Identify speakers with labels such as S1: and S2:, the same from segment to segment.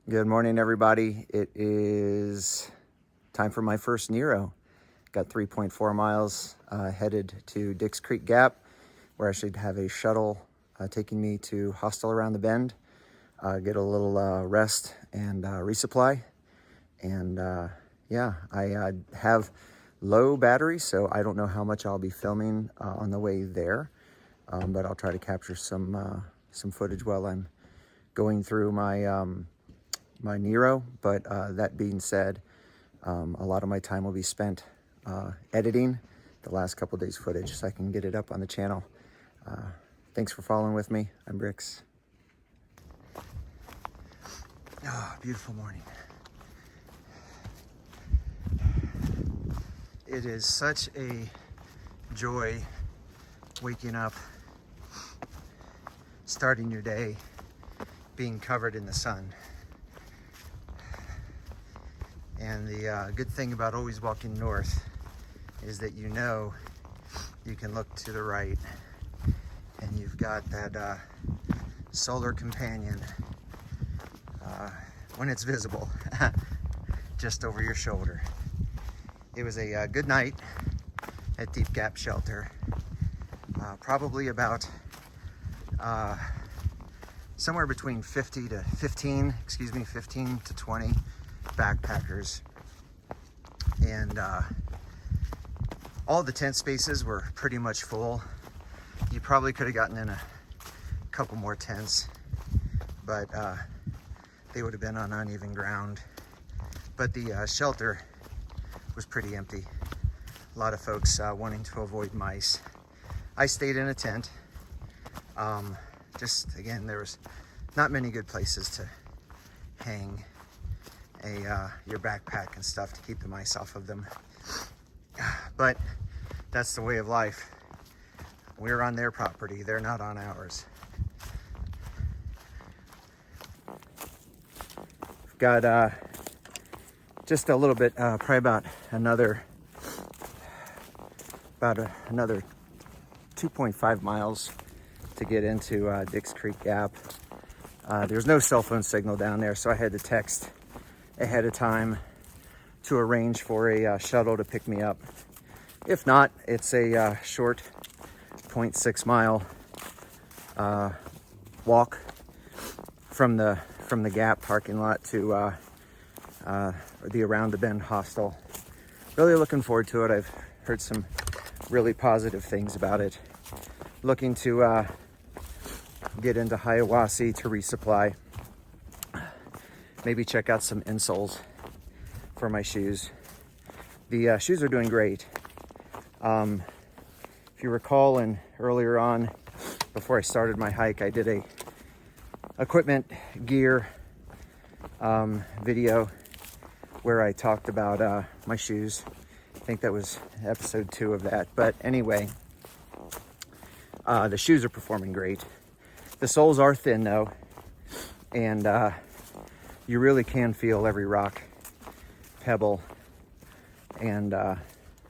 S1: Good morning, everybody. It is time for my first Nero. Got 3.4 miles headed to Dix Creek Gap, where I should have a shuttle taking me to Hostel around the bend, get a little rest and resupply. And yeah, I have low battery, so I don't know how much I'll be filming on the way there, but I'll try to capture some footage while I'm going through my Nero. But that being said, a lot of my time will be spent editing the last couple days footage so I can get it up on the channel. Thanks for following with me. I'm Brix. Beautiful morning. It is such a joy waking up, starting your day, being covered in the sun. And the good thing about always walking north is that you know you can look to the right and you've got that solar companion when it's visible just over your shoulder. It was a good night at Deep Gap Shelter. Probably about somewhere between 15 to 20 backpackers, and all the tent spaces were pretty much full. You probably could have gotten in a couple more tents, but they would have been on uneven ground. But the shelter was pretty empty. A lot of folks wanting to avoid mice. I stayed in a tent. Just again, there was not many good places to hang your backpack and stuff to keep the mice off of them. But that's the way of life. We're on their property, they're not on ours. Got just a little bit, probably about another 2.5 miles to get into Dix Creek Gap. There's no cell phone signal down there, so I had to text ahead of time to arrange for a shuttle to pick me up. If not, it's a short 0.6 mile walk from the Gap parking lot to the Around the Bend Hostel. Really looking forward to it. I've heard some really positive things about it. Looking to get into Hiawassee to resupply. Maybe check out some insoles for my shoes. The shoes are doing great. If you recall, earlier on, before I started my hike, I did a equipment gear video where I talked about my shoes. I think that was episode 2 of that. But anyway, the shoes are performing great. The soles are thin though, and you really can feel every rock, pebble, and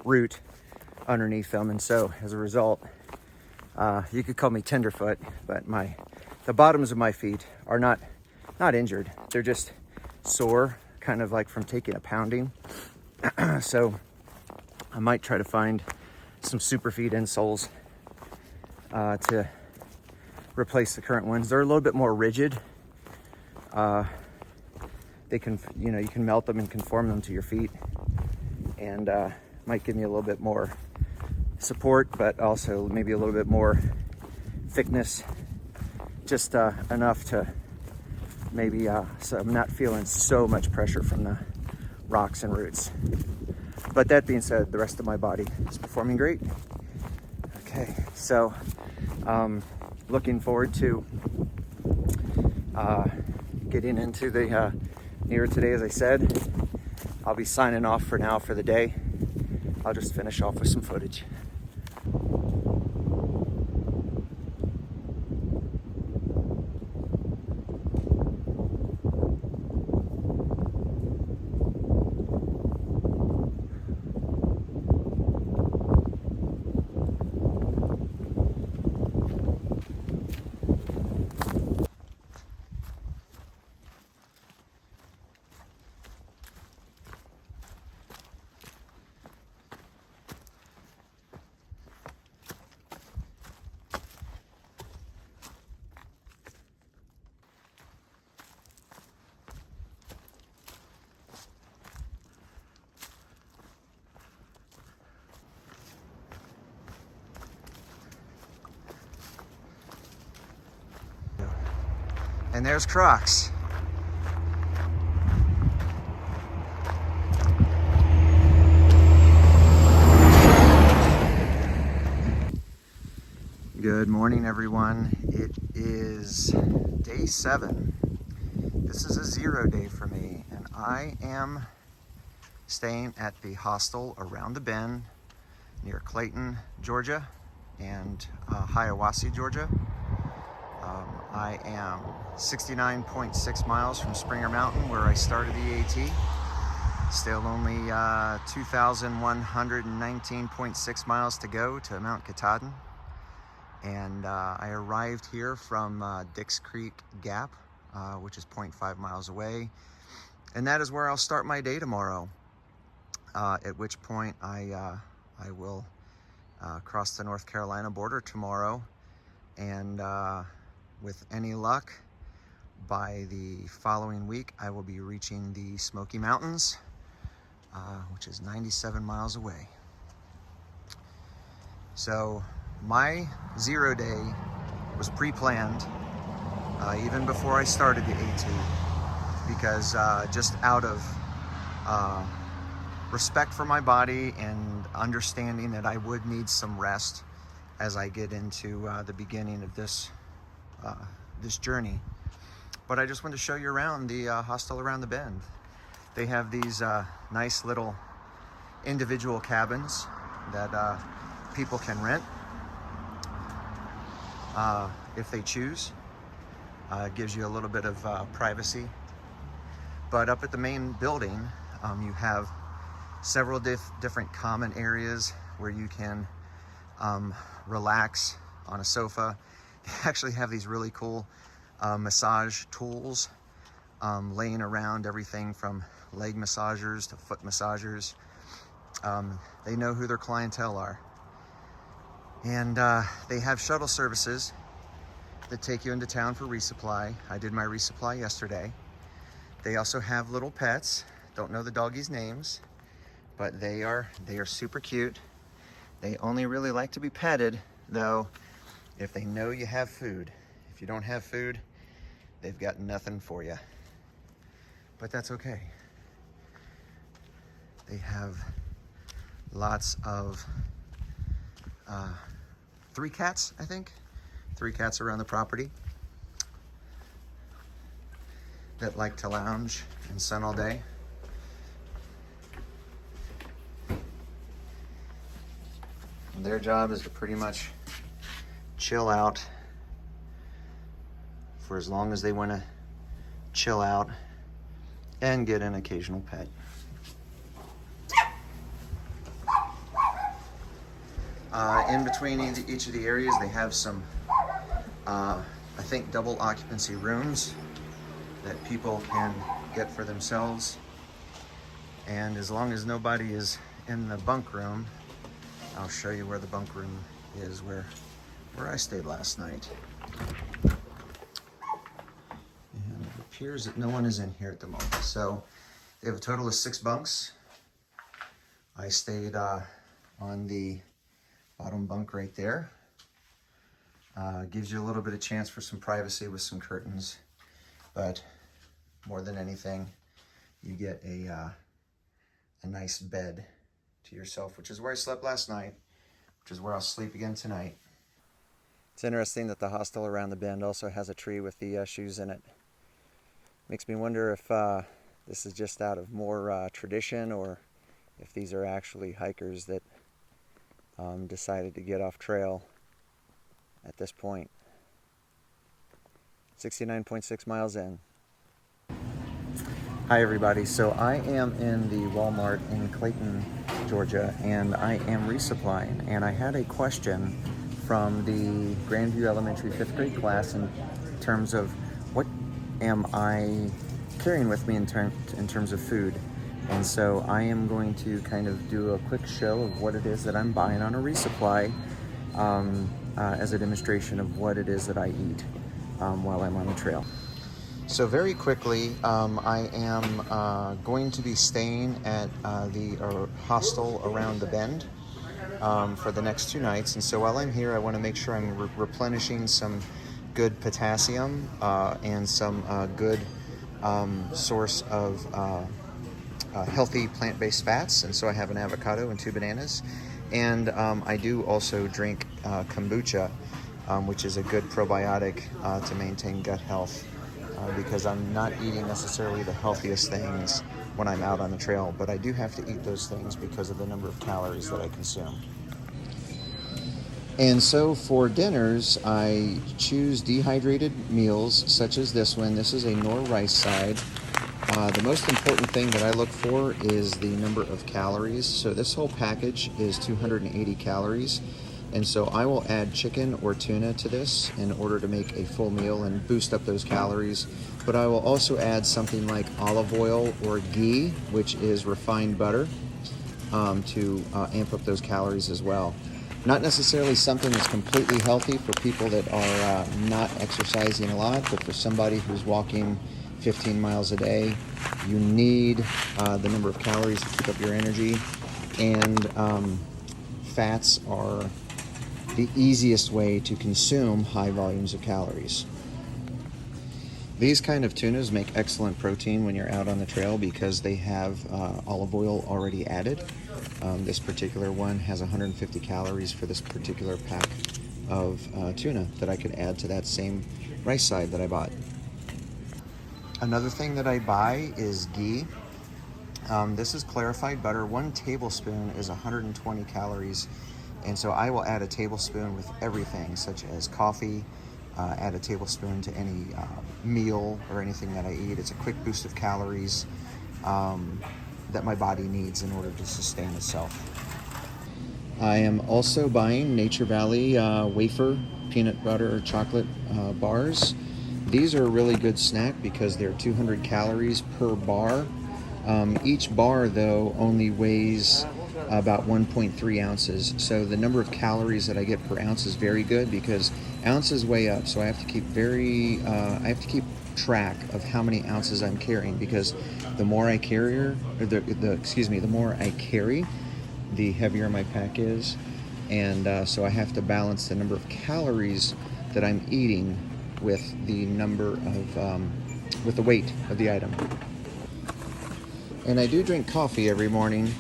S1: root underneath them. And so as a result, you could call me tenderfoot, but the bottoms of my feet are not injured. They're just sore, kind of like from taking a pounding. So I might try to find some Superfeet insoles to replace the current ones. They're a little bit more rigid. They can, you can melt them and conform them to your feet, and might give me a little bit more support, but also maybe a little bit more thickness, just enough to maybe so I'm not feeling so much pressure from the rocks and roots. But that being said, the rest of my body is performing great. Okay, so looking forward to getting into the Nero today. As I said, I'll be signing off for now for the day. I'll just finish off with some footage. And there's Crocs. Good morning, everyone. It is day 7. This is a 0 day for me, and I am staying at the hostel around the bend near Clayton, Georgia, and Hiawassee, Georgia. I am 69.6 miles from Springer Mountain, where I started the AT. Still only 2,119.6 miles to go to Mount Katahdin. And I arrived here from Dix Creek Gap, which is 0.5 miles away. And that is where I'll start my day tomorrow. At which point I will cross the North Carolina border tomorrow. And with any luck, by the following week, I will be reaching the Smoky Mountains, which is 97 miles away. So my 0 day was pre-planned even before I started the AT, because just out of respect for my body and understanding that I would need some rest as I get into the beginning of this journey. But I just wanted to show you around the hostel around the bend. They have these nice little individual cabins that people can rent if they choose. It gives you a little bit of privacy. But up at the main building, you have several different common areas where you can relax on a sofa. They actually have these really cool massage tools laying around, everything from leg massagers to foot massagers. They know who their clientele are. And they have shuttle services that take you into town for resupply. I did my resupply yesterday. They also have little pets. Don't know the doggies' names, but they are super cute. They only really like to be petted, though, if they know you have food. If you don't have food, they've got nothing for you. But that's okay. They have lots of 3 cats, I think. 3 cats around the property that like to lounge and sun all day. And their job is to pretty much chill out for as long as they want to chill out and get an occasional pet. In between each of the areas, they have some, I think, double occupancy rooms that people can get for themselves. And as long as nobody is in the bunk room, I'll show you where the bunk room is, where I stayed last night. And it appears that no one is in here at the moment. So they have a total of 6 bunks. I stayed on the bottom bunk right there. Gives you a little bit of chance for some privacy with some curtains, but more than anything, you get a nice bed to yourself, which is where I slept last night, which is where I'll sleep again tonight. It's interesting that the hostel around the bend also has a tree with the shoes in it. Makes me wonder if this is just out of more tradition, or if these are actually hikers that decided to get off trail at this point. 69.6 miles in. Hi everybody, so I am in the Walmart in Clayton, Georgia, and I am resupplying, and I had a question from the Grandview Elementary 5th grade class in terms of what am I carrying with me in terms of food. And so I am going to kind of do a quick show of what it is that I'm buying on a resupply as a demonstration of what it is that I eat while I'm on the trail. So very quickly, I am going to be staying at the hostel around the bend for the next 2 nights. And so while I'm here, I want to make sure I'm replenishing some good potassium and some good source of healthy plant-based fats. And so I have an avocado and 2 bananas. And I do also drink kombucha, which is a good probiotic to maintain gut health, because I'm not eating necessarily the healthiest things when I'm out on the trail, but I do have to eat those things because of the number of calories that I consume. And so for dinners, I choose dehydrated meals such as this one. This is a nor rice side. The most important thing that I look for is the number of calories. So this whole package is 280 calories. And so I will add chicken or tuna to this in order to make a full meal and boost up those calories. But I will also add something like olive oil or ghee, which is refined butter, to amp up those calories as well. Not necessarily something that's completely healthy for people that are not exercising a lot, but for somebody who's walking 15 miles a day, you need the number of calories to keep up your energy. And fats are the easiest way to consume high volumes of calories. These kind of tunas make excellent protein when you're out on the trail because they have olive oil already added. This particular one has 150 calories for this particular pack of tuna that I could add to that same rice side that I bought. Another thing that I buy is ghee. This is clarified butter. 1 tablespoon is 120 calories. And so I will add a tablespoon with everything, such as coffee, add a tablespoon to any meal or anything that I eat. It's a quick boost of calories that my body needs in order to sustain itself. I am also buying Nature Valley wafer peanut butter or chocolate bars. These are a really good snack because they're 200 calories per bar. Each bar, though, only weighs about 1.3 ounces. So the number of calories that I get per ounce is very good because ounces weigh up. So I have to keep track of how many ounces I'm carrying, because the more I carry, the more I carry, the heavier my pack is. And so I have to balance the number of calories that I'm eating with the number of with the weight of the item. And I do drink coffee every morning.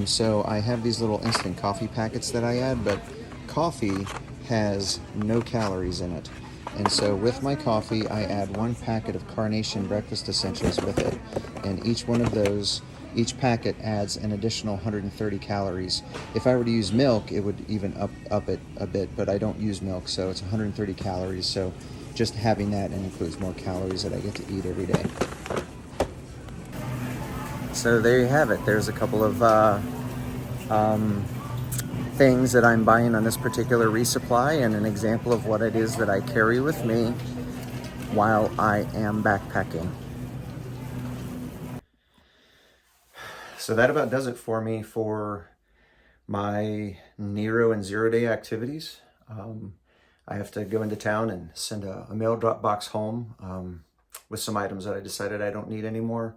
S1: So I have these little instant coffee packets that I add, but coffee has no calories in it. And so with my coffee, I add 1 packet of Carnation Breakfast Essentials with it. And each packet adds an additional 130 calories. If I were to use milk, it would even up it a bit, but I don't use milk, so it's 130 calories. So just having that includes more calories that I get to eat every day. So there you have it. There's a couple of things that I'm buying on this particular resupply and an example of what it is that I carry with me while I am backpacking. So that about does it for me for my Nero and 0-day activities. I have to go into town and send a mail drop box home with some items that I decided I don't need anymore.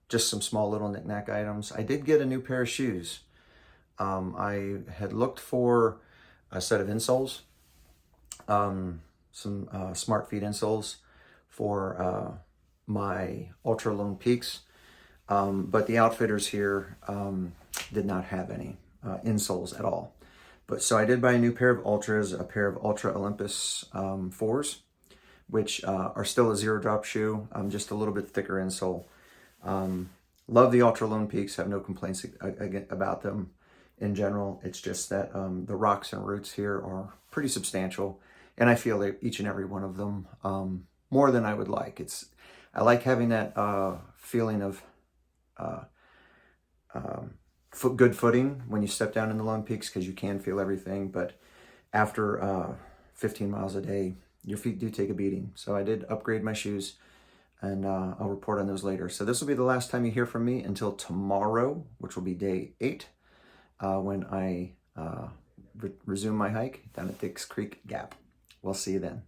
S1: Just some small little knick-knack items. I did get a new pair of shoes. I had looked for a set of insoles, some Smart Feet insoles for my Ultra Lone Peaks, but the outfitters here did not have any insoles at all. But so I did buy a new pair of Ultras, a pair of Ultra Olympus 4s, which are still a 0-drop shoe, just a little bit thicker insole. Love the Ultra Lone Peaks, have no complaints about them in general. It's just that the rocks and roots here are pretty substantial, and I feel that each and every one of them more than I would like. I like having that feeling of good footing when you step down in the Lone Peaks, because you can feel everything, but after 15 miles a day, your feet do take a beating. So I did upgrade my shoes, and I'll report on those later. So this will be the last time you hear from me until tomorrow, which will be day 8, when I resume my hike down at Dix Creek Gap. We'll see you then.